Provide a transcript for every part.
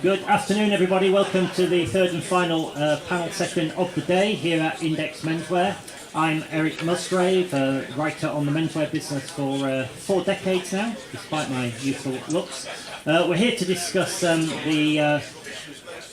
Good afternoon, everybody. Welcome to the third and final panel session of the day here at INDX Menswear. I'm Eric Musgrave, a writer on the menswear business for 4 decades now, despite my youthful looks. We're here to discuss the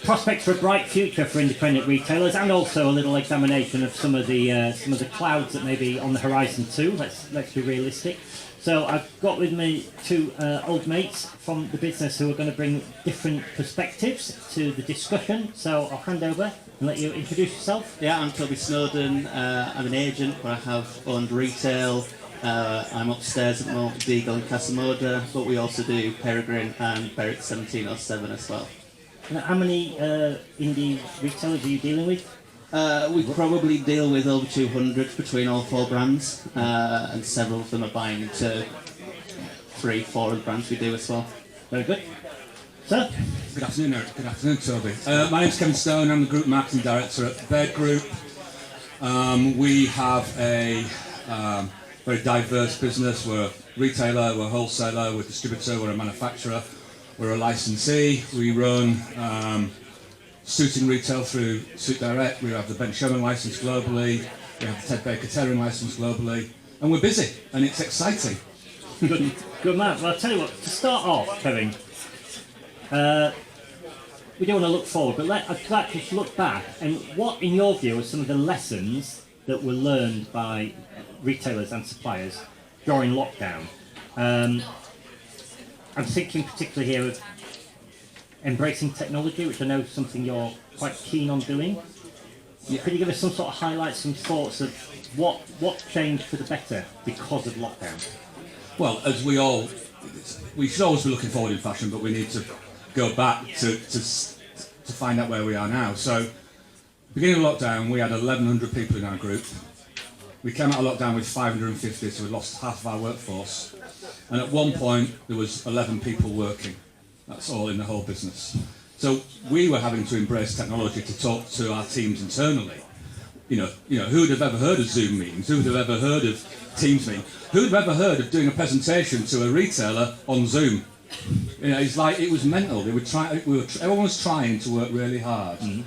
prospects for a bright future for independent retailers, and also a little examination of some of the clouds that may be on the horizon too. Let's be realistic. So I've got with me two old mates from the business who are going to bring different perspectives to the discussion. So I'll hand over and let you introduce yourself. Yeah, I'm Toby Snowdon. I'm an agent where I have owned retail. I'm upstairs at the moment with Deagle and Casamoda, but we also do Peregrine and Berwick 1707 as well. Now, how many indie retailers are you dealing with? We probably deal with over 200 between all 4 brands, and several of them are buying into 3-4 of the brands we do as well. Very good. Sir? Good afternoon, Eric. Good afternoon, Toby. My name's Kevin Stone. I'm the Group Marketing Director at Baird Group. We have a very diverse business. We're a retailer, we're a wholesaler, we're a distributor, we're a manufacturer, we're a licensee. We run suiting retail through Suit Direct. We have the Ben Sherman license globally. We have the Ted Baker Tailoring license globally. And we're busy, and it's exciting. Good man. Well, I'll tell you what, to start off, Kevin, we don't want to look forward, but I'd like to look back. And what, in your view, are some of the lessons that were learned by retailers and suppliers during lockdown? I'm thinking particularly here of embracing technology, which I know is something you're quite keen on doing. Yeah. Could you give us some sort of highlights, some thoughts of what changed for the better because of lockdown? Well, as we should always be looking forward in fashion, but we need to go back to find out where we are now. So, beginning of lockdown, we had 1,100 people in our group. We came out of lockdown with 550, so we lost half of our workforce. And at one point, there was 11 people working. That's all in the whole business. So we were having to embrace technology to talk to our teams internally. You know, who would have ever heard of Zoom meetings? Who would have ever heard of Teams meetings? Who would have ever heard of doing a presentation to a retailer on Zoom? You know, it's like, it was mental. Everyone was trying to work really hard. Mm-hmm.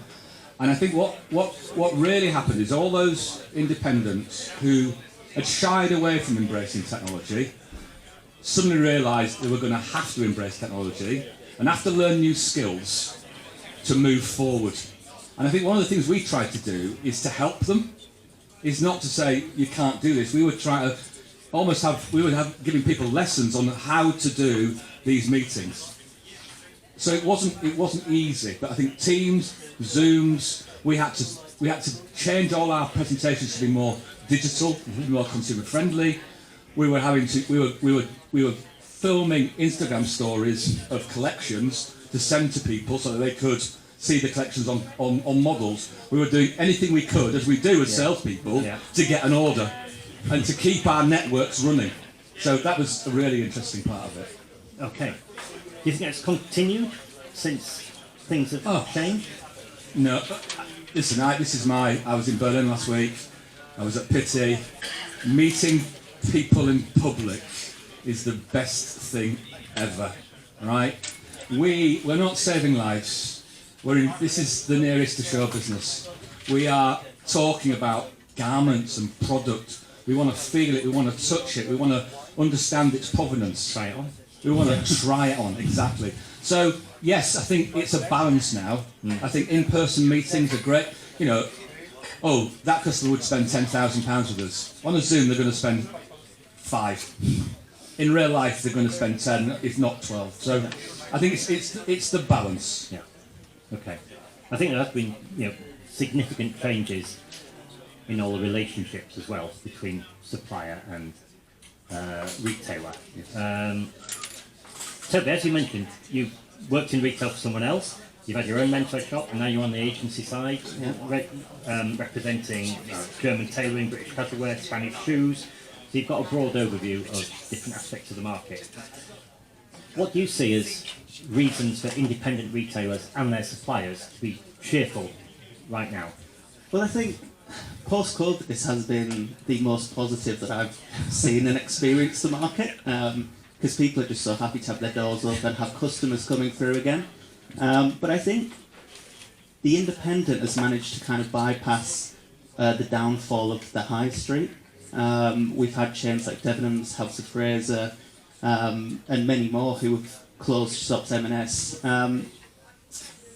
And I think what really happened is all those independents who had shied away from embracing technology suddenly realised they were going to have to embrace technology and have to learn new skills to move forward. And I think one of the things we tried to do is to help them, is not to say you can't do this. We would try to almost giving people lessons on how to do these meetings. So it wasn't easy, but I think Teams, Zooms, we had to change all our presentations to be more digital, more consumer friendly. We were filming Instagram stories of collections to send to people so that they could see the collections on models. We were doing anything we could, as we do as salespeople, to get an order and to keep our networks running. So that was a really interesting part of it. Okay. Do you think it's continued since things have changed? No. Listen, I was in Berlin last week. I was at Pitti. Meeting people in public is the best thing ever, right? We're not saving lives. This is the nearest to show business. We are talking about garments and product. We want to feel it, we want to touch it, we want to understand its provenance. Try it on. We want to try it on, exactly. So, yes, I think it's a balance now. I think in-person meetings are great. You know, that customer would spend £10,000 with us. On a Zoom, they're going to spend 5. In real life, they're going to spend 10, if not 12. So, I think it's the balance. Yeah. Okay. I think there has been significant changes in all the relationships as well between supplier and retailer. Toby, as you mentioned, you worked in retail for someone else. You've had your own menswear shop, and now you're on the agency side, representing German tailoring, British casual wear, Spanish shoes. So you've got a broad overview of different aspects of the market. What do you see as reasons for independent retailers and their suppliers to be cheerful right now? Well, I think post-COVID, this has been the most positive that I've seen and experienced the market. because people are just so happy to have their doors open, have customers coming through again. But I think the independent has managed to kind of bypass the downfall of the high street. We've had chains like Debenhams, House of Fraser, and many more who have closed shops, M&S,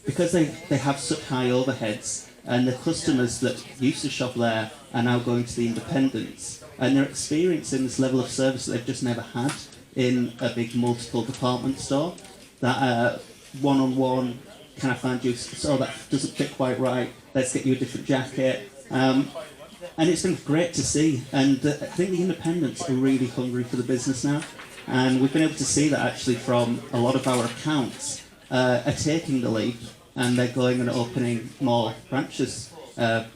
because they have such high overheads, and the customers that used to shop there are now going to the independents, and they're experiencing this level of service that they've just never had in a big multiple department store. That one-on-one, can I find you, so that doesn't fit quite right, let's get you a different jacket. And it's been great to see, and I think the independents are really hungry for the business now, and we've been able to see that actually from a lot of our accounts are taking the leap, and they're going and opening more branches.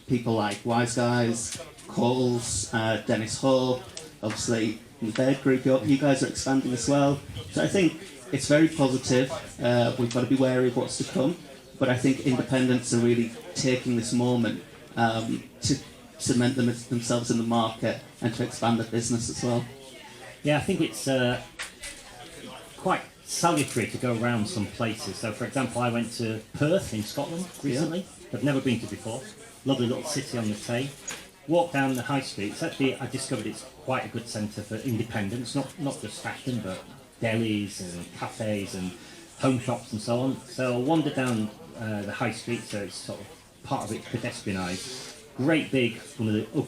People like Wise Guys, Coles, Dennis Ho, obviously in the Baird Group, you guys are expanding as well. So I think it's very positive. We've got to be wary of what's to come, but I think independents are really taking this moment to cement themselves in the market and to expand their business as well. Yeah, I think it's quite salutary to go around some places. So, for example, I went to Perth in Scotland recently. I've never been to before. Lovely little city on the Tay. Walked down the high street. It's actually, I discovered it's quite a good centre for independence, not just fashion, but delis and cafes and home shops and so on. So I wandered down the high street, so it's sort of part of it's pedestrianised. Great big, one of the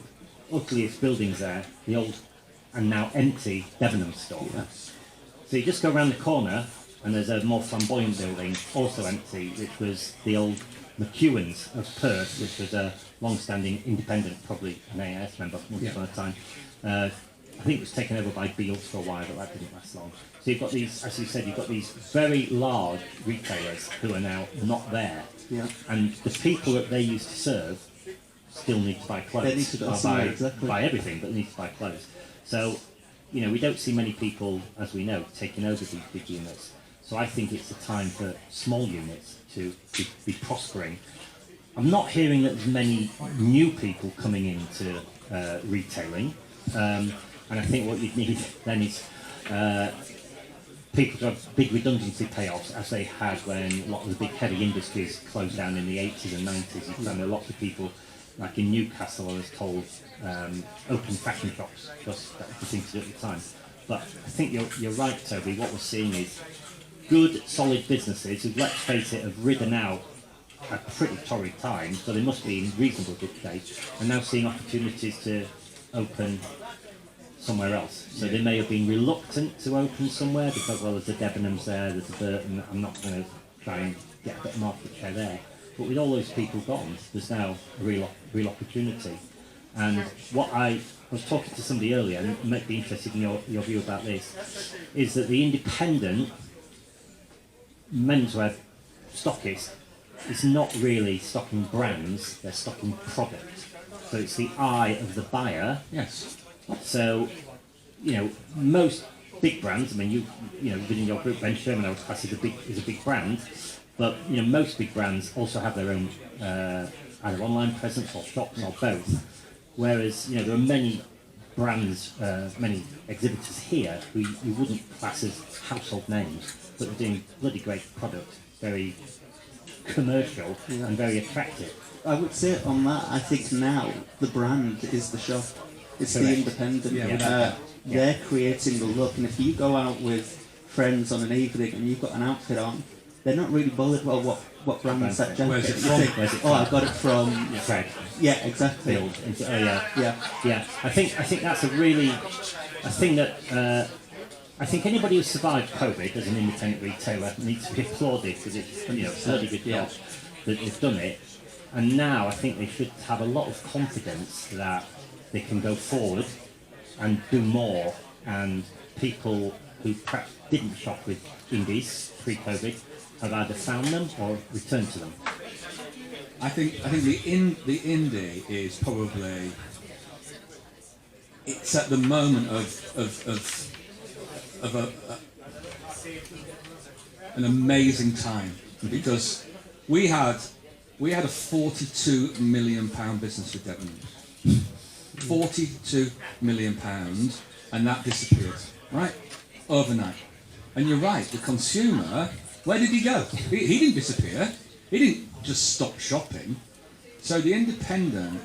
ugliest buildings there, the old and now empty Debenhams store. Yes. So you just go around the corner and there's a more flamboyant building, also empty, which was the old McEwan's of Perth, which was a long-standing independent, probably an AIS member once upon a time. I think it was taken over by Beals for a while, but that didn't last long. So you've got these, as you said, you've got these very large retailers who are now not there. Yeah. And the people that they used to serve still need to buy clothes. They need to go somewhere, exactly. Buy everything, but they need to buy clothes. So, you know, we don't see many people, as we know, taking over these big units. So I think it's a time for small units to be prospering. I'm not hearing that there's many new people coming into retailing. And I think what you'd need then is people to have big redundancy payoffs, as they had when a lot of the big heavy industries closed down in the 80s and 90s. You found a lot of people, like in Newcastle, I was told, open fashion shops because that was the thing to do at the time. But I think you're right, Toby. What we're seeing is good, solid businesses who, let's face it, have ridden out a pretty torrid time, so they must be in reasonable good shape, and now seeing opportunities to open somewhere else. So they may have been reluctant to open somewhere because, well, there's a Debenhams there, there's a Burton, I'm not going to try and get a bit of market share there. But with all those people gone, there's now a real opportunity. And what I was talking to somebody earlier, and might be interested in your view about this, is that the independent menswear stockist is not really stocking brands, they're stocking product. So it's the eye of the buyer. Yes. So, you know, most big brands, I mean, you know, within your group, Ben Sherman, I would class is a big brand, but, you know, most big brands also have their own either online presence or shops or both. Whereas, you know, there are many brands, many exhibitors here who you wouldn't class as household names, but they're doing bloody great product, very commercial and very attractive. I would say on that, I think now the brand is the shop. It's Correct. the independent. They're creating the look, and if you go out with friends on an evening and you've got an outfit on, they're not really bothered. Well, what brand is that jacket? Where's it You from? think, I got it from. Fred. Yeah, exactly. Build. Yeah. I think that's a really a thing that I think anybody who survived COVID as an independent retailer needs to be applauded because it's, you know, a bloody good job that they've done it. And now I think they should have a lot of confidence that they can go forward and do more, and people who perhaps didn't shop with indies pre-COVID have either found them or returned to them. I think the indie is probably, it's at the moment of an amazing time, because we had a £42 million business with Debenhams. £42 million, and that disappeared, right? overnight. And you're right, the consumer, where did he go? He didn't disappear. He didn't just stop shopping. So the independent,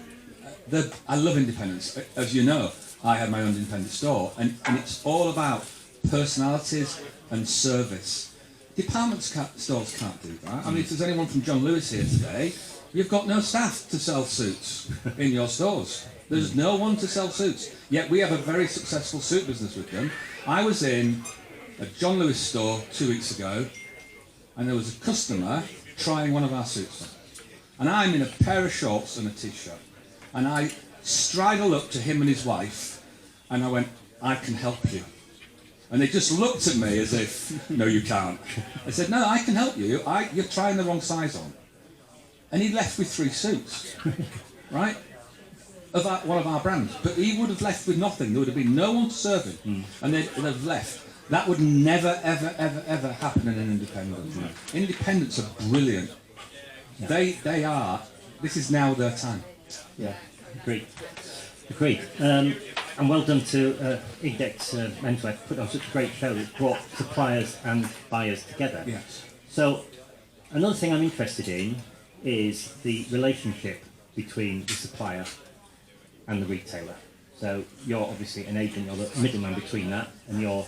I love independence. As you know, I have my own independent store, and it's all about personalities and service. Department stores can't do that. I mean, if there's anyone from John Lewis here today, you've got no staff to sell suits in your stores. There's no one to sell suits. Yet we have a very successful suit business with them. I was in a John Lewis store 2 weeks ago, and there was a customer trying one of our suits on. And I'm in a pair of shorts and a t-shirt. And I stridled up to him and his wife, and I went, I can help you. And they just looked at me as if, no, you can't. I said, no, I can help you. You're trying the wrong size on. And he left with 3 suits, right? Of one of our brands. But he would have left with nothing. There would have been no one to serve him. And they'd have left. That would never, ever, ever, ever happen in an independent. Independents are brilliant. Yeah. They are. This is now their time. Yeah, agreed. And well done to INDX Menswear put on such a great show that brought suppliers and buyers together. Yes. So another thing I'm interested in is the relationship between the supplier and the retailer. So you're obviously an agent, you're the middleman between that, and you're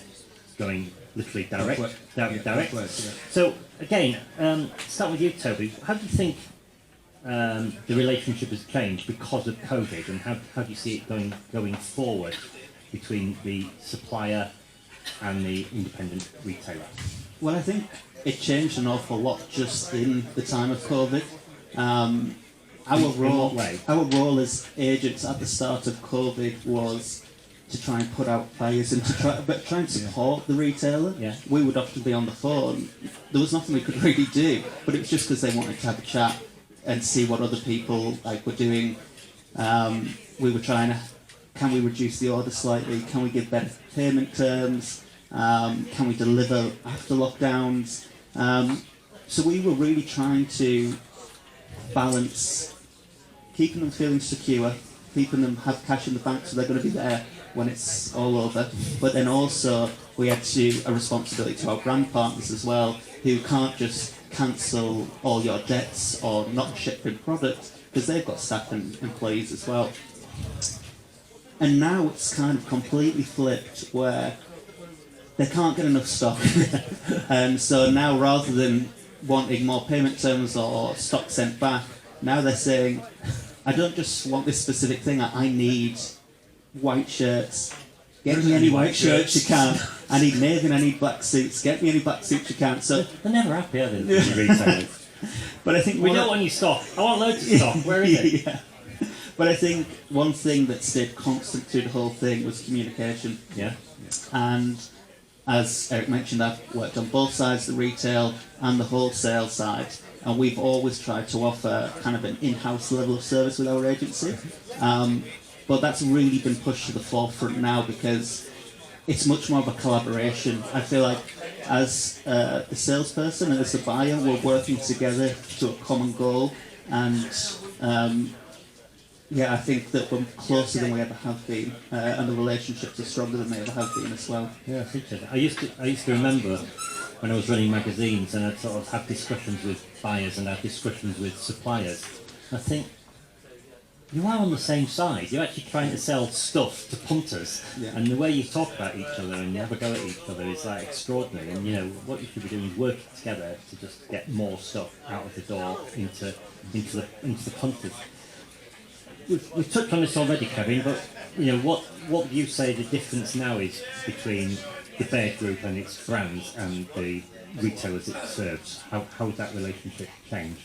going literally direct. So again, start with you, Toby. How do you think the relationship has changed because of COVID, and how do you see it going forward between the supplier and the independent retailer? Well, I think it changed an awful lot just in the time of COVID. Our role as agents at the start of COVID was to try and put out fires and try and support the retailer. Yeah. We would often be on the phone. There was nothing we could really do, but it was just because they wanted to have a chat and see what other people were doing. We were trying to, can we reduce the order slightly? Can we give better payment terms? Can we deliver after lockdowns? So we were really trying to balance keeping them feeling secure, keeping them have cash in the bank so they're going to be there when it's all over, but then also we had a responsibility to our brand partners as well, who can't just cancel all your debts or not ship in product because they've got staff and employees as well. And now it's kind of completely flipped where they can't get enough stock. And so now rather than wanting more payment terms or stock sent back, now they're saying, I don't just want this specific thing, I need white shirts. Get me any white shirts you can. I need navy and I need black suits. Get me any black suits you can. So they're never happy, are they? Retailers. But I think we don't want your stock. I want loads of stock. Where is it? Yeah. But I think one thing that stayed constant through the whole thing was communication. Yeah. And as Eric mentioned, I've worked on both sides, the retail and the wholesale side, and we've always tried to offer kind of an in-house level of service with our agency. But that's really been pushed to the forefront now because it's much more of a collaboration. I feel like as the salesperson and as the buyer, we're working together to a common goal, and I think that we're closer than we ever have been, and the relationships are stronger than they ever have been as well. Yeah, I think so. I used to remember when I was running magazines and I'd sort of have discussions with buyers and have discussions with suppliers. I think you are on the same side. You're actually trying to sell stuff to punters, and the way you talk about each other and you have a go at each other is like extraordinary. And you know what you should be doing is working together to just get more stuff out of the door into the punters. We've touched on this already, Kevin, but you know what would you say the difference now is between the Baird Group and its brands and the retailers it serves? How has that relationship changed?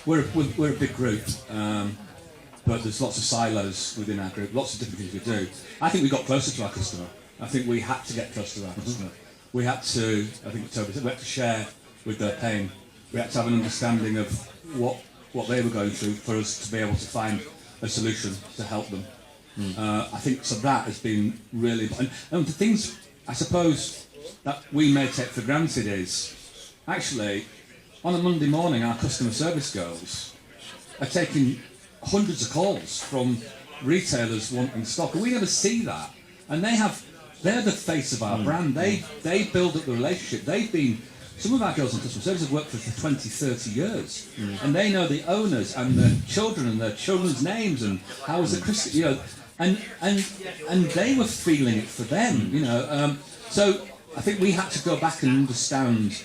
We're a big group, but there's lots of silos within our group, lots of different things we do. I think we got closer to our customer. I think we had to get closer to our customer. We had to, I think Toby said, we had to share with their pain. We had to have an understanding of what they were going through for us to be able to find a solution to help them. I think so that has been really important. And the things, I suppose, that we may take for granted is, actually, on a Monday morning, our customer service girls are taking hundreds of calls from retailers wanting stock, and we never see that. And they have they're the face of our brand. They build up the relationship. Some of our girls in customer service have worked for 20, 30 years, and they know the owners and their children and their children's names and how was it Christmas, and they were feeling it for them, So I think we had to go back and understand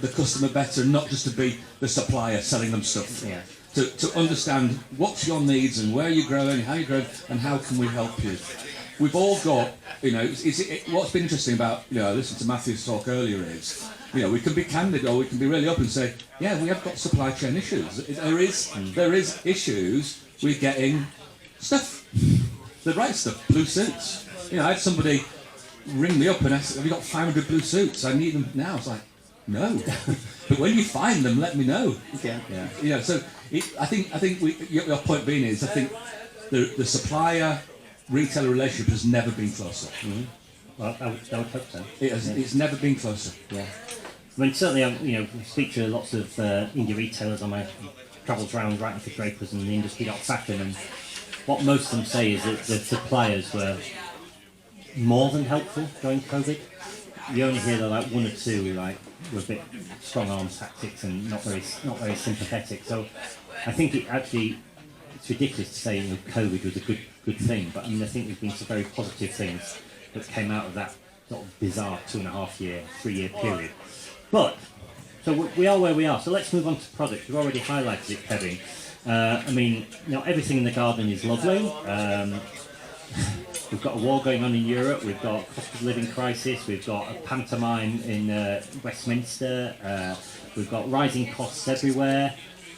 the customer better, and not just to be the supplier selling them stuff. Yeah. To understand what's your needs and where you're growing, how you're growing, and how can we help you. We've all got, what's been interesting about, I listened to Matthew's talk earlier is, we can be candid or we can be really open and say, yeah, we have got supply chain issues. There is issues with getting stuff, the right stuff, blue suits. I had somebody ring me up and ask, have you got 500 blue suits? I need them now. It's like, no. But when you find them, let me know. Yeah. So I think your point being is, I think the supplier retailer relationship has never been closer. Mm-hmm. Well, I would hope so. It's never been closer. Yeah. I mean, certainly, I speak to lots of indie retailers on my travels around writing for drapers and the industry.fashion, and what most of them say is that the suppliers were more than helpful during COVID. You only hear that like one or two were a bit strong arm tactics and not very sympathetic. So I think it's ridiculous to say COVID was a good thing, but I think there's been some very positive things that came out of that sort of bizarre 3 year period. But so we are where we are. So let's move on to products. We've already highlighted it, Kevin. Everything in the garden is lovely. We've got a war going on in Europe, we've got a cost of living crisis, we've got a pantomime in Westminster, we've got rising costs everywhere,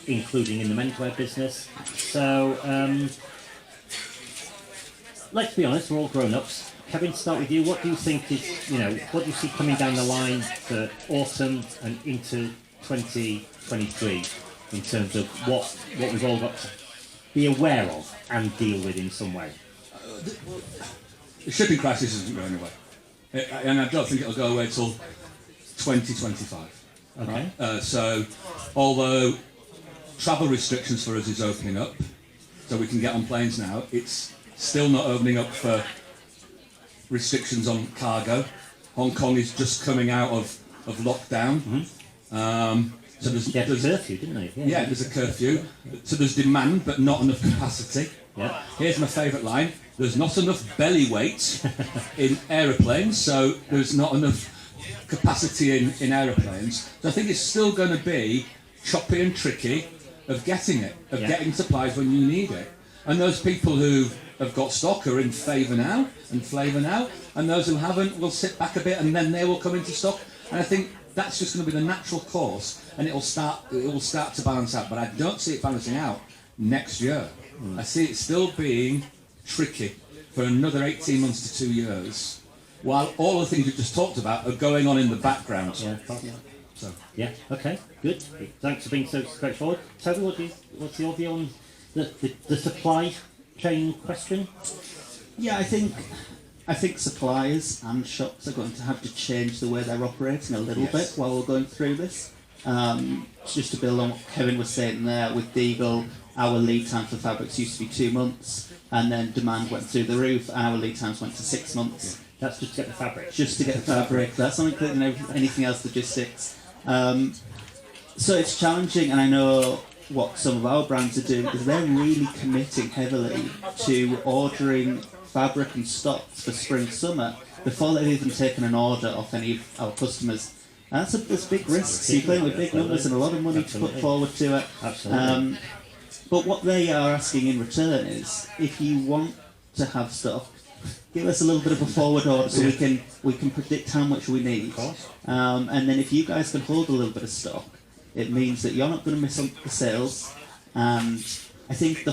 including in the menswear business. So, let's be honest, we're all grown-ups. Kevin, start with you. What do you think is, what do you see coming down the line for autumn and into 2023 in terms of what we've all got to be aware of and deal with in some way? The shipping crisis isn't going away, and I don't think it'll go away till 2025. Okay. Right? So, although travel restrictions for us is opening up, so we can get on planes now, it's still not opening up for restrictions on cargo. Hong Kong is just coming out of lockdown. Mm-hmm. So there's a curfew, didn't they? Yeah, there's a curfew. So there's demand, but not enough capacity. Yeah. Here's my favourite line. There's not enough belly weight in aeroplanes, so there's not enough capacity in aeroplanes. So I think it's still going to be choppy and tricky of getting it, getting supplies when you need it. And those people who have got stock are in favour now and flavour now, and those who haven't will sit back a bit and then they will come into stock. And I think that's just going to be the natural course, and it will start to balance out. But I don't see it balancing out next year. I see it still being tricky for another 18 months to 2 years, while all the things we've just talked about are going on in the background. So. Yeah, okay, good. Thanks for being so straightforward. Toby, what's your view on the supply chain question? Yeah, I think suppliers and shops are going to have to change the way they're operating a little bit while we're going through this. Just to build on what Kevin was saying there, with Deagle, our lead time for fabrics used to be 2 months, and then demand went through the roof, and our lead times went to 6 months. That's just to get the fabric. Just to get the fabric. That's not including anything else, logistics. So it's challenging, and I know what some of our brands are doing is they're really committing heavily to ordering fabric and stocks for spring summer before they've even taken an order off any of our customers. And that's big risks. You're playing with big numbers and a lot of money to put forward to it. Absolutely. But what they are asking in return is, if you want to have stock, give us a little bit of a forward order so we can predict how much we need. Of course. And then if you guys can hold a little bit of stock, it means that you're not going to miss on the sales. And I think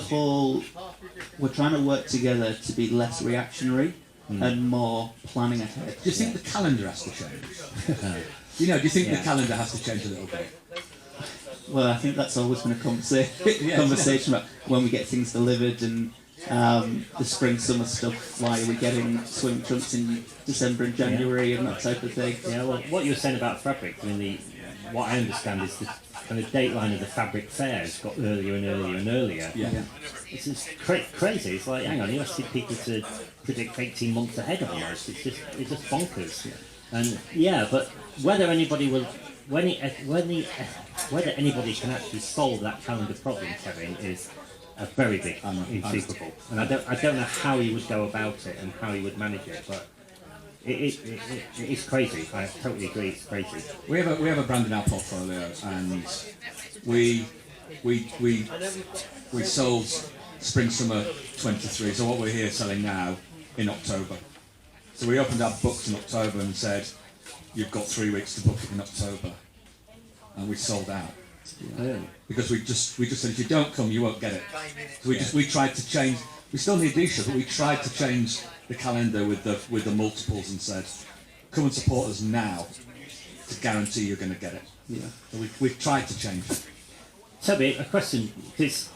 we're trying to work together to be less reactionary and more planning ahead. Do you think the calendar has to change? Do you think the calendar has to change a little bit? Well, I think that's always been a conversation about when we get things delivered and the spring summer stuff. Why are we getting swim trunks in December and January and that type of thing? Yeah, well, what you were saying about fabric, what I understand is that kind of dateline of the fabric fairs got earlier and earlier and earlier. Yeah. It's just crazy. It's like, hang on, you asking people to predict 18 months ahead almost. It's just bonkers. And yeah, but whether anybody will, whether anybody can actually solve that calendar problem, Kevin, is a very big intriguable. And I don't know how he would go about it and how he would manage it, but it is crazy. I totally agree. It's crazy. We have a brand in our portfolio, and we sold spring summer 23. So what we're here selling now in October. So we opened our books in October and said, you've got 3 weeks to book it in October, and we sold out. Yeah. Because we just said, if you don't come, you won't get it. So we tried to change. We still need these shows, but we tried to change the calendar with the multiples and said, come and support us now to guarantee you're going to get it. Yeah. So we've tried to change it. Toby, a question, because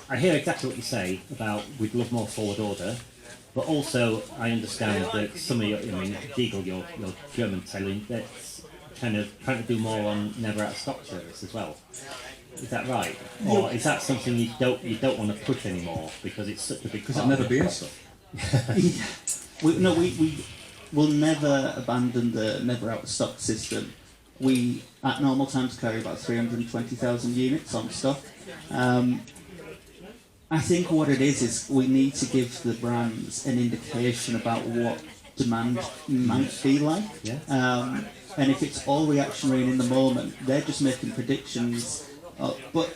I hear exactly what you say about we'd love more forward order, but also I understand that some of your, I mean, Deagle, your German selling, that's kind of trying to do more on never out of stock service as well. Is that right? Or is that something you don't want to push anymore because it's such a big Because part I've never of been it? Yeah. We will never abandon the never out of stock system. We, at normal times, carry about 320,000 units on stock. I think what it is we need to give the brands an indication about what demand might be like. Yeah. And if it's all reactionary and in the moment, they're just making predictions. But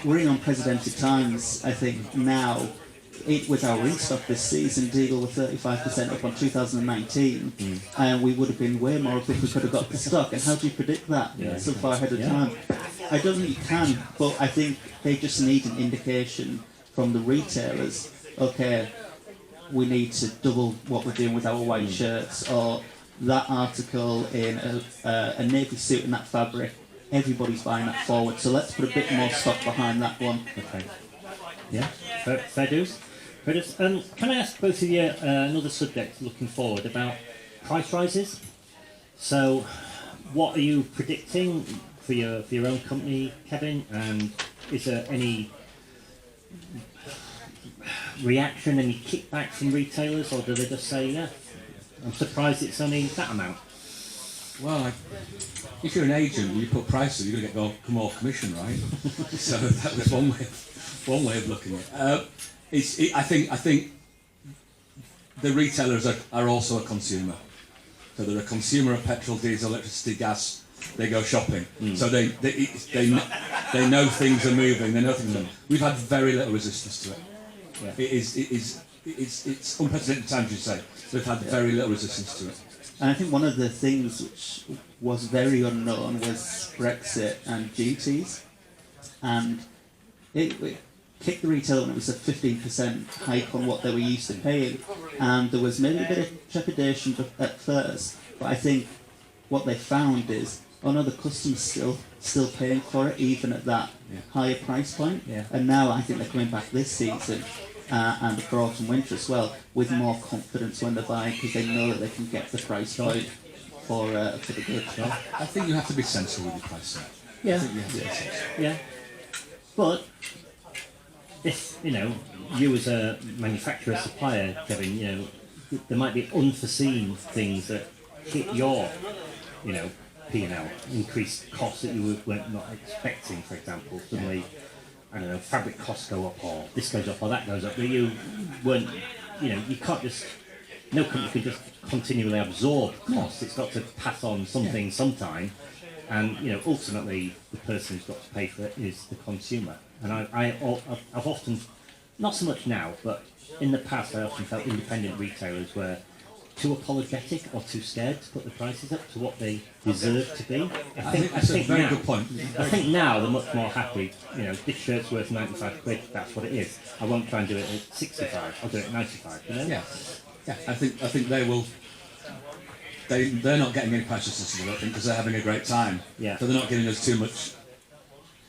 we're in unprecedented times, I think, now. With our in-stock this season, Deagle were 35% up on 2019, and we would have been way more up if we could have got the stock. And how do you predict that so far ahead of time? I don't think you can, but I think they just need an indication from the retailers. Okay, we need to double what we're doing with our white shirts, or that article in a navy suit in that fabric. Everybody's buying that forward, so let's put a bit more stock behind that one. Okay. Yeah, fair dues. Can I ask both of you another subject looking forward about price rises? So, what are you predicting for your own company, Kevin? And is there any reaction, any kickback from retailers, or do they just say, yeah, I'm surprised it's only that amount? Well, if you're an agent and you put prices, you're going to get more commission, right? So that was one way of looking at it. I think the retailers are also a consumer. So they're a consumer of petrol, diesel, electricity, gas. They go shopping, so they know things are moving. They know things are moving. We've had very little resistance to it. Yeah. It's unprecedented times, you say. So we've had very little resistance to it. And I think one of the things which was very unknown was Brexit and duties, and it kicked the retailer when it was a 15% hike on what they were used to paying, and there was maybe a bit of trepidation at first, but I think what they found is, oh no, the customer's still paying for it even at that higher price point, and now I think they're coming back this season and for autumn winter as well with more confidence when they're buying because they know that they can get the price point for the goods. I think you have to be sensible with your pricing. Yeah. I think you have to be sensible. Yeah. But if you as a manufacturer supplier, Kevin, there might be unforeseen things that hit your P&L, increased costs that you were not expecting. For example, suddenly, I don't know, fabric costs go up, or this goes up, or that goes up. But you weren't, you can't just. No company can just continually absorb costs. It's got to pass on something sometime, and ultimately the person who's got to pay for it is the consumer. And I've often, not so much now, but in the past I often felt independent retailers were too apologetic or too scared to put the prices up to what they deserve to be. I think that's a very now, good point. I think now they're much more happy. This shirt's worth 95 quid. That's what it is. I won't try and do it at 65. I'll do it at 95. Yeah. I think they will. They're not getting any price resistance, I don't think, because they're having a great time. Yeah. So they're not giving us too much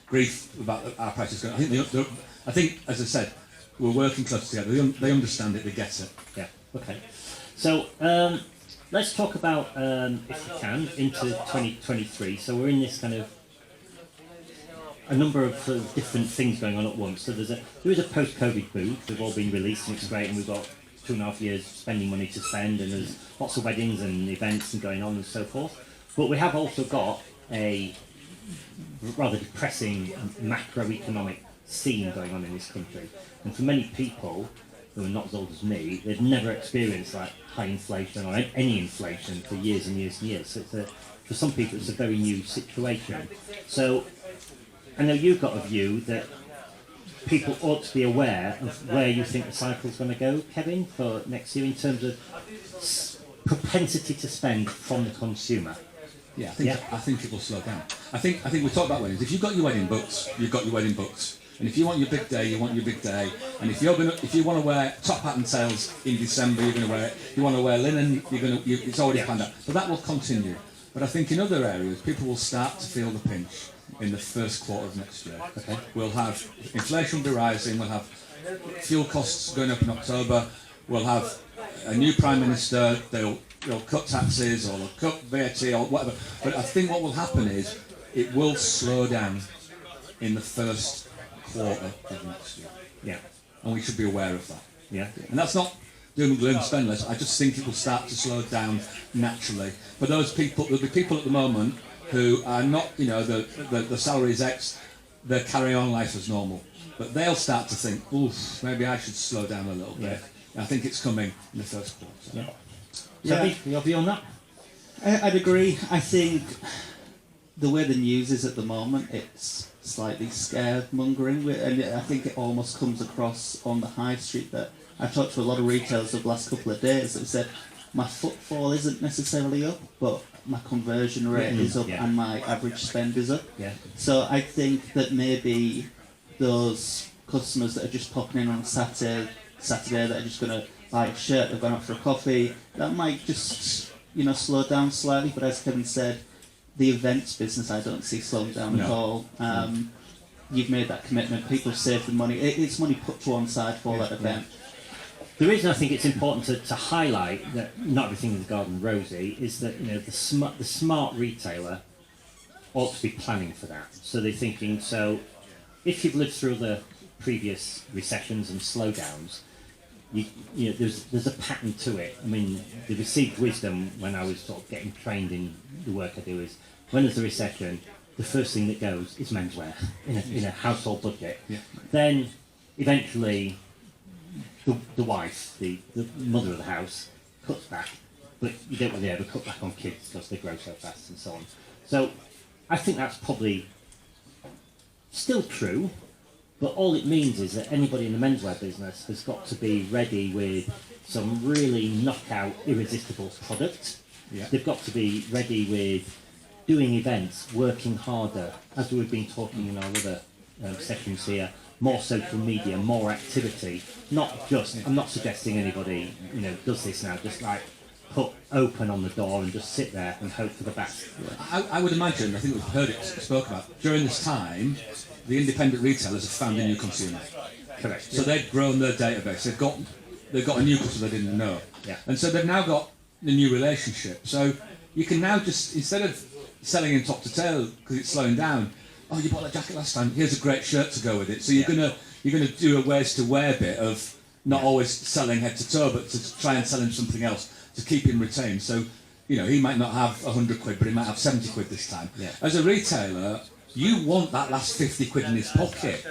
grief about our prices going. I think, as I said, we're working close together. They understand it. They get it. Yeah. Okay. So let's talk about, if we can, into 2023. So we're in this kind of a number of sort of different things going on at once. So there is a post-COVID boom. They've all been released and it's great, and we've got 2.5 years spending money to spend, and there's lots of weddings and events and going on and so forth. But we have also got a rather depressing macroeconomic scene going on in this country. And for many people who are not as old as me, they've never experienced like high inflation or any inflation for years and years and years. So for some people it's a very new situation. So I know you've got a view that people ought to be aware of where you think the cycle's going to go, Kevin, for next year in terms of propensity to spend from the consumer. Yeah, I think it will slow down. I think we talked about weddings. If you've got your wedding books, you've got your wedding books. And if you want your big day, you want your big day. And if you want to wear top hat and tails in December, you're going to wear it. You want to wear linen, it's already planned out. But that will continue. But I think in other areas, people will start to feel the pinch in the first quarter of next year. Okay. We'll have inflation will be rising. We'll have fuel costs going up in October. We'll have a new prime minister. They'll cut taxes or they'll cut VAT or whatever. But I think what will happen is it will slow down in the first quarter of next year. Yeah. And we should be aware of that. Yeah. And that's not doom and gloom, spend less. I just think it will start to slow down naturally. For those people, there'll be people at the moment who are not, the salary is X, they're carrying on life as normal. But they'll start to think, oof, maybe I should slow down a little bit. Yeah. And I think it's coming in the first quarter. Yeah. Toby, your view on that? I'd agree. I think the way the news is at the moment, it's slightly scaremongering, and I think it almost comes across on the high street that I've talked to a lot of retailers over the last couple of days that said my footfall isn't necessarily up, but my conversion rate is up and my average spend is up. Yeah. So I think that maybe those customers that are just popping in on Saturday that are just going to buy a shirt, they've gone out for a coffee, that might just slow down slightly. But as Kevin said, the events business I don't see slowing down at all. You've made that commitment, people save the money, it's money put to one side for that event. The reason I think it's important to highlight that not everything is garden rosy is that the smart retailer ought to be planning for that. So they're thinking, so if you've lived through the previous recessions and slowdowns, there's a pattern to it. I mean, the received wisdom when I was sort of getting trained in the work I do is when there's a recession, the first thing that goes is menswear in a household budget. Yeah. Then eventually the wife, the mother of the house, cuts back, but you don't really ever cut back on kids because they grow so fast and so on. So I think that's probably still true, but all it means is that anybody in the menswear business has got to be ready with some really knockout, irresistible product. Yeah. They've got to be ready with doing events, working harder, as we've been talking in our other sessions here, more social media, more activity, not just, I'm not suggesting anybody, does this now, just like put open on the door and just sit there and hope for the best. I would imagine, I think we've heard it spoke about, during this time, the independent retailers have found a new consumer. Correct. So they've grown their database, they've got a new customer they didn't know. Yeah. And so they've now got a new relationship. So you can now just, instead of selling in top to tail because it's slowing down, oh, you bought that jacket last time, here's a great shirt to go with it. So you're gonna do a ways to wear bit of not always selling head to toe, but to try and sell him something else to keep him retained. So, he might not have 100 quid, but he might have 70 quid this time. Yeah. As a retailer, you want that last 50 quid in his pocket.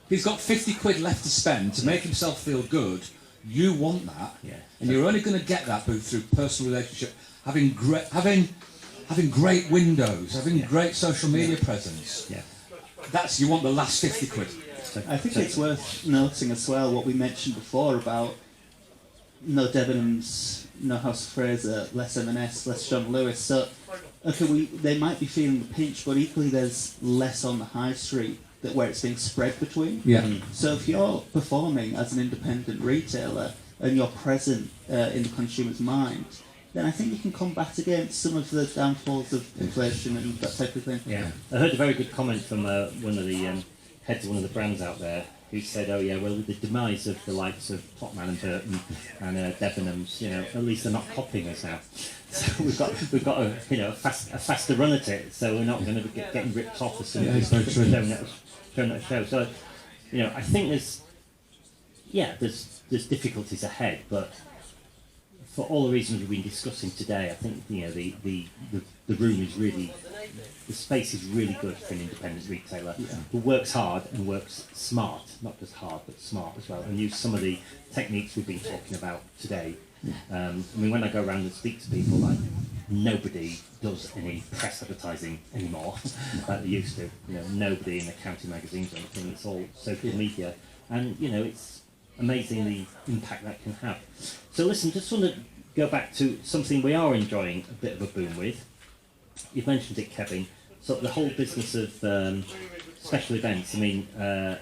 He's got 50 quid left to spend to make himself feel good. You want that, and you're only going to get that through personal relationship, having great windows, having great social media presence. Yeah. You want the last 50 quid. I think it's worth noting as well what we mentioned before about no Debenhams, no House of Fraser, less M&S, less John Lewis. So, they might be feeling the pinch, but equally there's less on the high street where it's being spread between. Yeah. So if you're performing as an independent retailer and you're present in the consumer's mind, then I think you can combat against some of the downfalls of inflation and that type of thing. Yeah. I heard a very good comment from one of the heads of one of the brands out there who said, "Oh yeah, well, with the demise of the likes of Topman and Burton and Debenhams, at least they're not copying us now. So we've got a faster run at it. So we're not going to be getting ripped off as soon as it's very true. showing that show. So, I think there's difficulties ahead, but for all the reasons we've been discussing today, I think the room is really, the space is really good for an independent retailer who works hard and works smart, not just hard but smart as well, and use some of the techniques we've been talking about today. When I go around and speak to people, like, nobody does any press advertising anymore like they used to. Nobody in the county magazines or anything. It's all social media, and it's amazing the impact that can have. So listen, just want to go back to something we are enjoying a bit of a boom with. You've mentioned it, Kevin. So the whole business of special events. I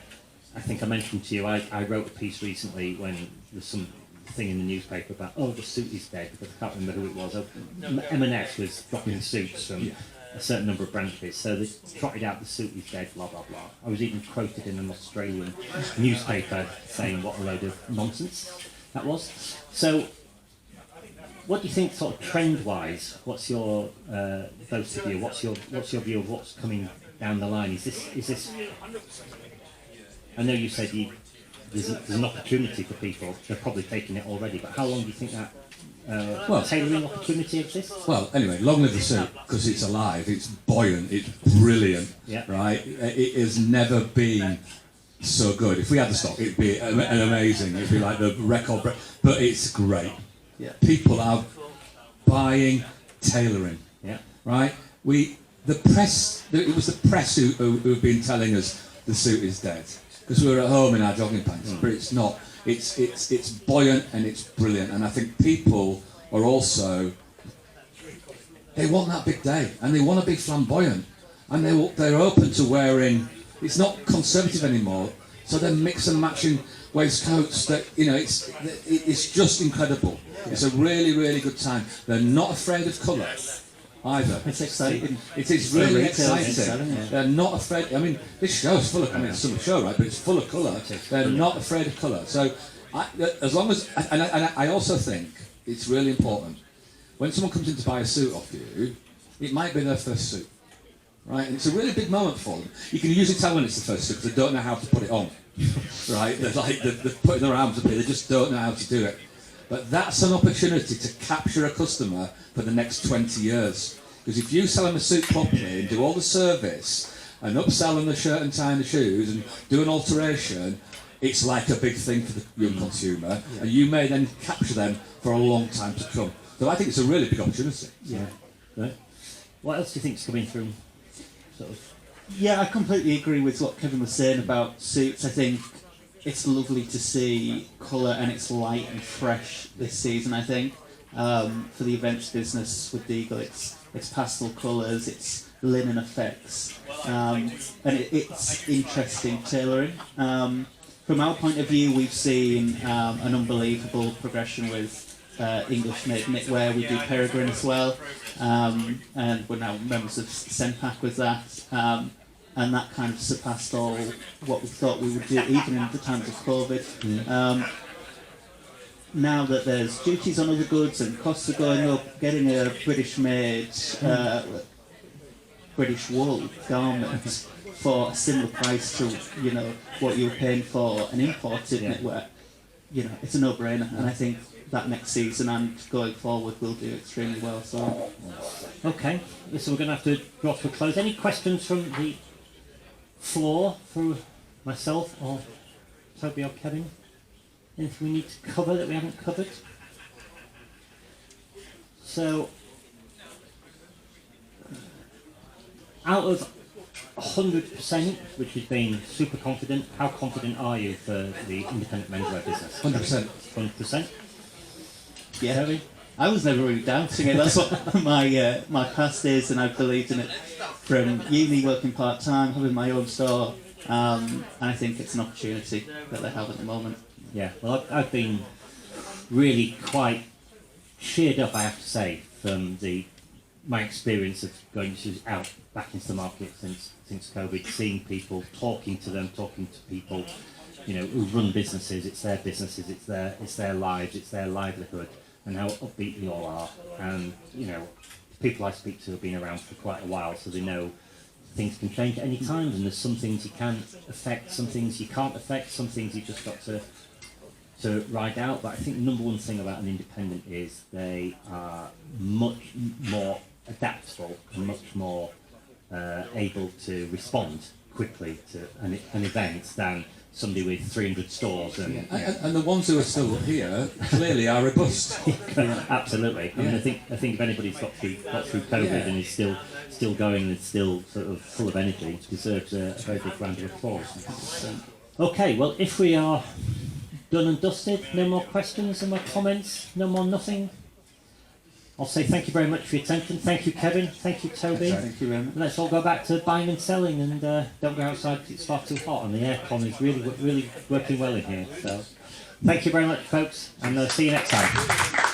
think I mentioned to you, I wrote a piece recently when there's some thing in the newspaper about, the suit is dead, because I can't remember who it was. M&S was dropping suits from a certain number of branches, so they trotted out the suit is dead, blah blah blah. I was even quoted in an Australian newspaper saying what a load of nonsense that was. So what do you think, sort of trend-wise? What's your both of you? What's your view of what's coming down the line? Is this? I know you said there's an opportunity for people. They're probably taking it already. But how long do you think that tailoring opportunity exists? Well, anyway, long live the suit, because it's alive, it's buoyant, it's brilliant, right? It has never been so good. If we had the stock, it'd be an amazing. It'd be like the record, but it's great. Yeah. People are buying tailoring, right? The press. It was the press who have been telling us the suit is dead because we were at home in our jogging pants, but it's not. It's buoyant and it's brilliant, and I think people are also, they want that big day and they want to be flamboyant, and they're open to wearing. It's not conservative anymore, so they're mix and matching waistcoats. That it's just incredible. It's a really, really good time. They're not afraid of colour either. It's exciting. It is really exciting. They're not afraid. This show's full of. It's a summer show, right? But it's full of colour. They're not afraid of colour. So, as long as, and I also think it's really important when someone comes in to buy a suit off you, it might be their first suit, right? And it's a really big moment for them. You can usually tell when it's the first suit because they don't know how to put it on, right? They're putting their arms up here. They just don't know how to do it. But that's an opportunity to capture a customer for the next 20 years. Because if you sell them a suit properly and do all the service and upsell them the shirt and tie and the shoes and do an alteration, it's like a big thing for the young consumer, and you may then capture them for a long time to come. So I think it's a really big opportunity. Yeah. Right. What else do you think is coming through? Sort of. Yeah, I completely agree with what Kevin was saying about suits. I think it's lovely to see colour, and it's light and fresh this season. I think for the events business with Deagle, it's pastel colours, it's linen effects, and it's interesting tailoring. From our point of view, we've seen an unbelievable progression with English-made knitwear. We do Peregrine as well, and we're now members of Senpak with that. And that kind of surpassed all what we thought we would do, even in the times of COVID. Now that there's duties on other goods and costs are going up, getting a British-made, British wool garment for a similar price to what you were paying for an imported knitwear, it's a no-brainer. And I think that next season and going forward will do extremely well. So, okay, so we're going to have to draw to a close. Any questions from the floor for myself or Toby or Kevin? Anything we need to cover that we haven't covered? So, out of 100%, which has been super confident, how confident are you for the independent menswear business? 100%. 100%? Yeah. Toby? I was never really doubting it. That's what my past is, and I've believed in it from uni, working part-time, having my own store, and I think it's an opportunity that they have at the moment. Yeah, well, I've been really quite cheered up, I have to say, from my experience of going out back into the market since COVID, seeing people, talking to people, who run businesses. It's their businesses, it's their lives, it's their livelihood, and how upbeat they all are. And people I speak to have been around for quite a while, so they know things can change at any time, and there's some things you can affect, some things you can't affect, some things you just got to ride out. But I think the number one thing about an independent is they are much more adaptable and much more able to respond quickly to an event than somebody with 300 stores. And the ones who are still here clearly are robust. Absolutely. I mean, I think if anybody's got through COVID and is still going and is still sort of full of energy, deserves a very big round of applause. Okay, well, if we are done and dusted, no more questions, no more comments, no more nothing, I'll say thank you very much for your attention. Thank you, Kevin. Thank you, Toby. Thank you very much. Let's all go back to buying and selling, and don't go outside because it's far too hot, and the aircon is really working well in here. So, thank you very much, folks, and see you next time.